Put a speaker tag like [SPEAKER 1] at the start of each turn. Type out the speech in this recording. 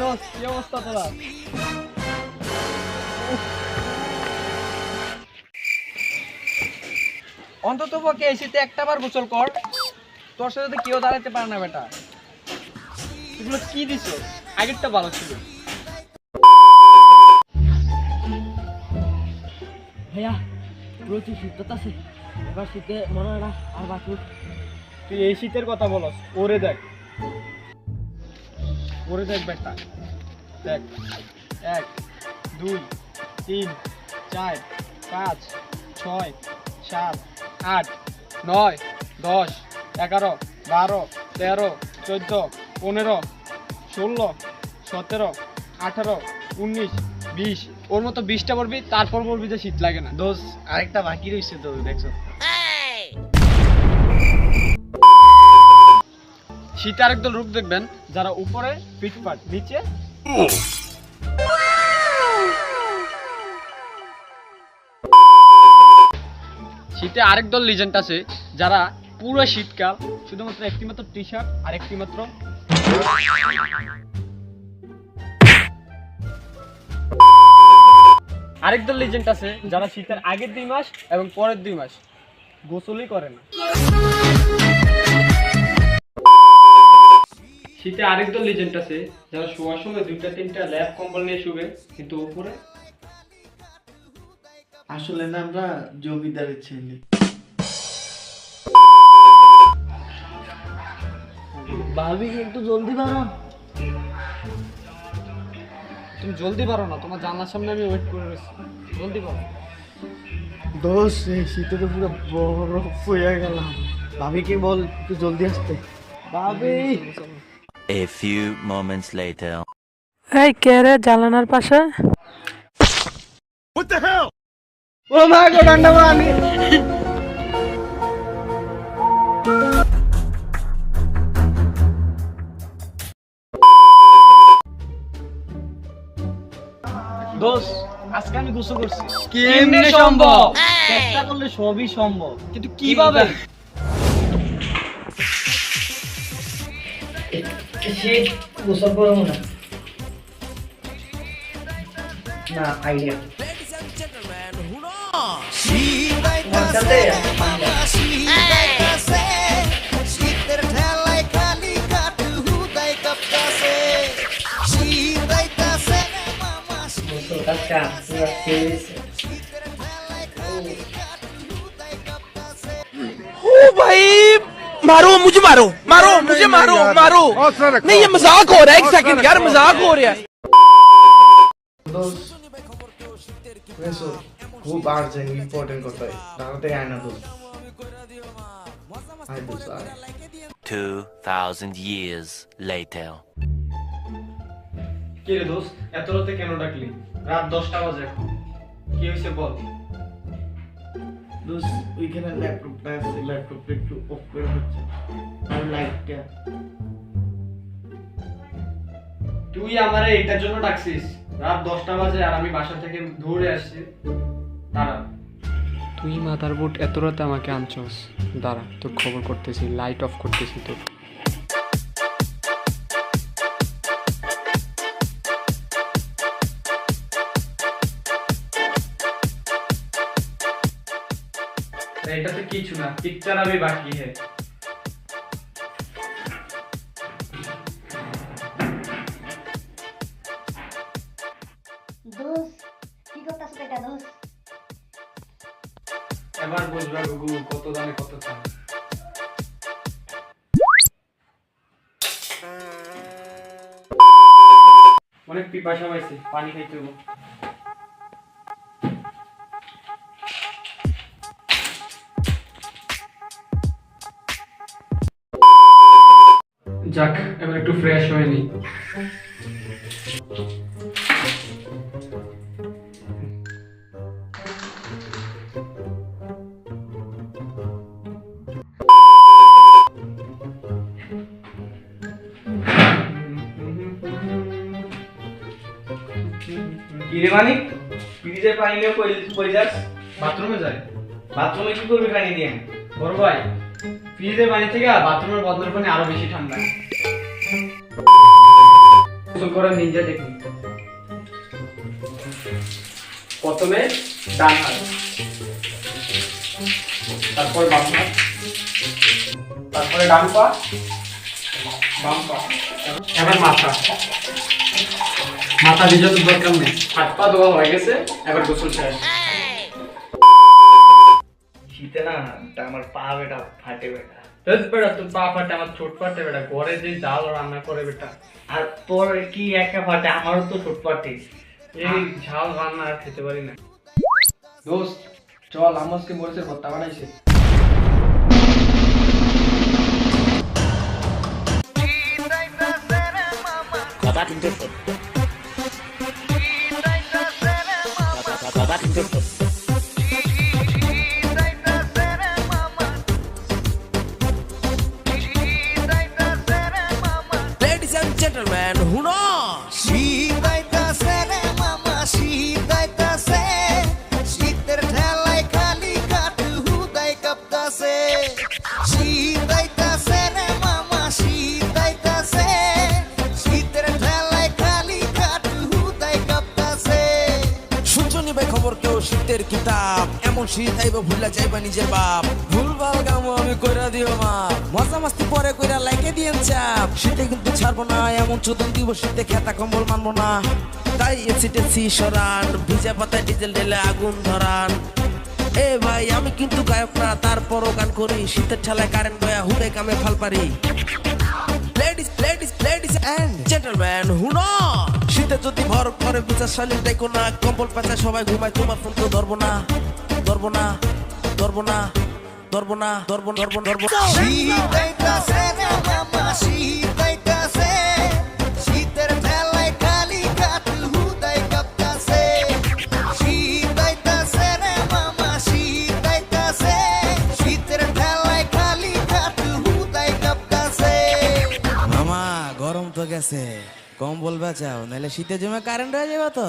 [SPEAKER 1] দোস্ত কি অবস্থা তোরা? অন্তত পক্ষে এই শীতে একটা বার গোসল কর, তোর সাথে তো কেউ দাঁড়াতে পারে না বেটা। এগুলো কি দিছ? আগেরটা ভালো ছিল।
[SPEAKER 2] ভাইয়া প্রচুর শীত আছে, এবার শীতে মনে হয় না আর বাঁচব।
[SPEAKER 1] তুই এই শীতের কথা বলস, ওরে দেখ, ওরে দেখ বেটা, দেখ 1 2 3 4 5 6 7 8 9 10 11 12 13 14 15 16 17 18 19 20। ওর মতো 20টা পড়বি, তারপর বলবি যে শীত লাগে না।
[SPEAKER 3] দোষ আরেকটা বাকি রয়েছে তো, দেখছো
[SPEAKER 1] শীতে আরেকদল রূপ দেখবেন, যারা উপরে পিটপাট, নিচে শীতে আরেক দল লিজেন্ড আছে, যারা পুরো শীতকাল শুধুমাত্র একটি মাত্র টি শার্ট আর একটি মাত্র আরেক দল লিজেন্ড আছে, যারা শীতের আগের 2 মাস এবং পরের 2 মাস গোসলই করে না। শীতে আরেক দল লিজেন্ড আছে, যারা শোয়ার সময় 2-3টা ল্যাপ কম্বল নিয়ে শুবে, কিন্তু উপরে
[SPEAKER 3] আসলে না আমরা জমিদারের ছেলে।
[SPEAKER 2] ভাবি একটু জলদি বাড়ান।
[SPEAKER 1] তুমি জলদি পারো না, তোমার জানলার সামনে আমি ওয়েট করে রয়েছি, জলদি পারো।
[SPEAKER 3] দোষ এই শীতে তো পুরো বরফ হয়ে গেলাম। ভাবিকে বল একটু জলদি আসতে। ভাবি
[SPEAKER 4] A few moments later.
[SPEAKER 5] এই কে রে জানালার পাশে?
[SPEAKER 1] ও মা গো, ডান্ডা মারি।
[SPEAKER 3] দোষ আজকে আমি গোসল করছি।
[SPEAKER 1] কেমনে সম্ভব?
[SPEAKER 3] চেষ্টা করলে সবই সম্ভব,
[SPEAKER 1] কিন্তু কিভাবে?
[SPEAKER 2] শীত গোসল করবো না, না আইডিয়া
[SPEAKER 6] भाई मारो मुझे, मारो मारो मुझे, मारो मारो। नहीं ये मजाक हो रहा है, 1 सेकंड यार, मजाक हो रहा है।
[SPEAKER 3] দোষ বেশো খুব আর্জেন্ট ইম্পর্টেন্ট কথা, তাড়াতাড়ি আয় না দোষ। আয় দোষ আয়।
[SPEAKER 4] 2000 years later.
[SPEAKER 1] কি রে দোস্ত, এত রাতে কেন ডাকলি? রাত 10টা বাজে এখন, কি হয়েছে বল।
[SPEAKER 3] দোষ ওইখানে ল্যাপটপটা আছে, ল্যাপটপটা একটু অফ করে হচ্ছে, আর লাইটটা।
[SPEAKER 1] তুই আমারে এটার জন্য ডাকছিস? রাত 10টা বাজে আর আমি বাসা থেকে দৌড়ে আসছি। দাঁড়া, তুই মাথার বুট এত রাতে আমাকে আনছস? দাঁড়া, তোর খবর করতেছি, লাইট অফ করতেছি তোর। এটা তো কিছু না, পিকচার अभी बाकी है।
[SPEAKER 7] দোষ কি করতেছ এটা দোষ?
[SPEAKER 1] এবার বুঝবা গুগু কত দামে কত চাই। অনেক পিপাসা পাইছে, পানি খাইতে হবে। যাক, এবার একটু ফ্রেশ হয়ে নি।
[SPEAKER 3] কিরে মানিক, ফ্রিজের পানি নিয়ে কই যাস?
[SPEAKER 1] বাথরুমে যাই।
[SPEAKER 3] বাথরুমে কি করবি পানি দিয়ে?
[SPEAKER 1] বড় ভাই, ফ্রিজের পানি থেকে বাথরুমের বদলের পানি আরো বেশি ঠান্ডা। গোসল করার নিনজা টেকনিক। প্রথমে ডান হাত, তারপরে বাম হাত, তারপরে ডান পা, বাম পা, এবার মাথা। মাথা ভিজা তো দরকার নেই, হাত পা ধোয়া হয়ে গেছে, এবার গোসল শেষ।
[SPEAKER 3] শীতে না আমার পা বেটা ফাটে বেটা।
[SPEAKER 1] বেটা তোর পা ফাটে, আমার ছোট ফাটে বেটা, ঘরে যে জাল রান্না করে বেটা।
[SPEAKER 3] আর তোর কি একা ফাটে? আমারও তো ছোট ফাটে।
[SPEAKER 1] এই ঝাল রান্না আর খেতে পারি না। দোস্ত চল, আমজকে মরিচের ভর্তা বানাইছে।
[SPEAKER 6] Ladies and gentlemen, who knows?
[SPEAKER 8] শীতাইতাছে রে মামা শীতাইতাছে, শীতের ঠেলায় খালি কাটু হুদাই কাঁপতাছে। শীতাইতাছে রে মামা শীতাইতাছে, শীতের ঠেলায় খালি কাটু হুদাই কাঁপতাছে।
[SPEAKER 6] শুনছো নিবে খবর কেউ শীতের কিতাব, এমন শীত আইব ভুলা যাইবা নিজের বাপ। ভুলভাল কাম আমি কইরা দিও মা, মজা মাস্তি পরে কইরা লাইকে দিয়েন চাপ। শীতে কিন্তু ছাড়বো না, এমন চোদন দিব শীতে খেতা কম্বল মানবো না। তাই এসিটেসি সরান, ভিজা পাতায় ডিজেল ঢেলে আগুন ধরান। এ ভাই আমি কিন্তু গায়ক না, তারপরও গান করি। শীতের ঠেলায় কারেন্ট বয়া হুদে কামে ফাল পারি। Ladies and gentlemen, who knows? শীতে যদি ভর করে বিচার শালীন দেখো না, কম্বল পেঁচায় সবাই ঘুমায়, তোমার ফোন কেউ ধরবো না, ধরবো না, ধরবো না, ধরবো না, ধরবো ধরবো ধরবো।
[SPEAKER 8] শীতাইতাছে রে মামা শীতাইতাছে, শীতের ঠেলায় খালি কাটু হুদাই কাঁপতাছে। শীতাইতাছে রে মামা শীতাইতাছে, শীতের ঠেলায় খালি কাটু হুদাই কাঁপতাছে।
[SPEAKER 6] মামা গরম তো গেছে, কম্বল বেচাও নাহলে শীতে জমে কারেন্ট হয়ে যাবে তো।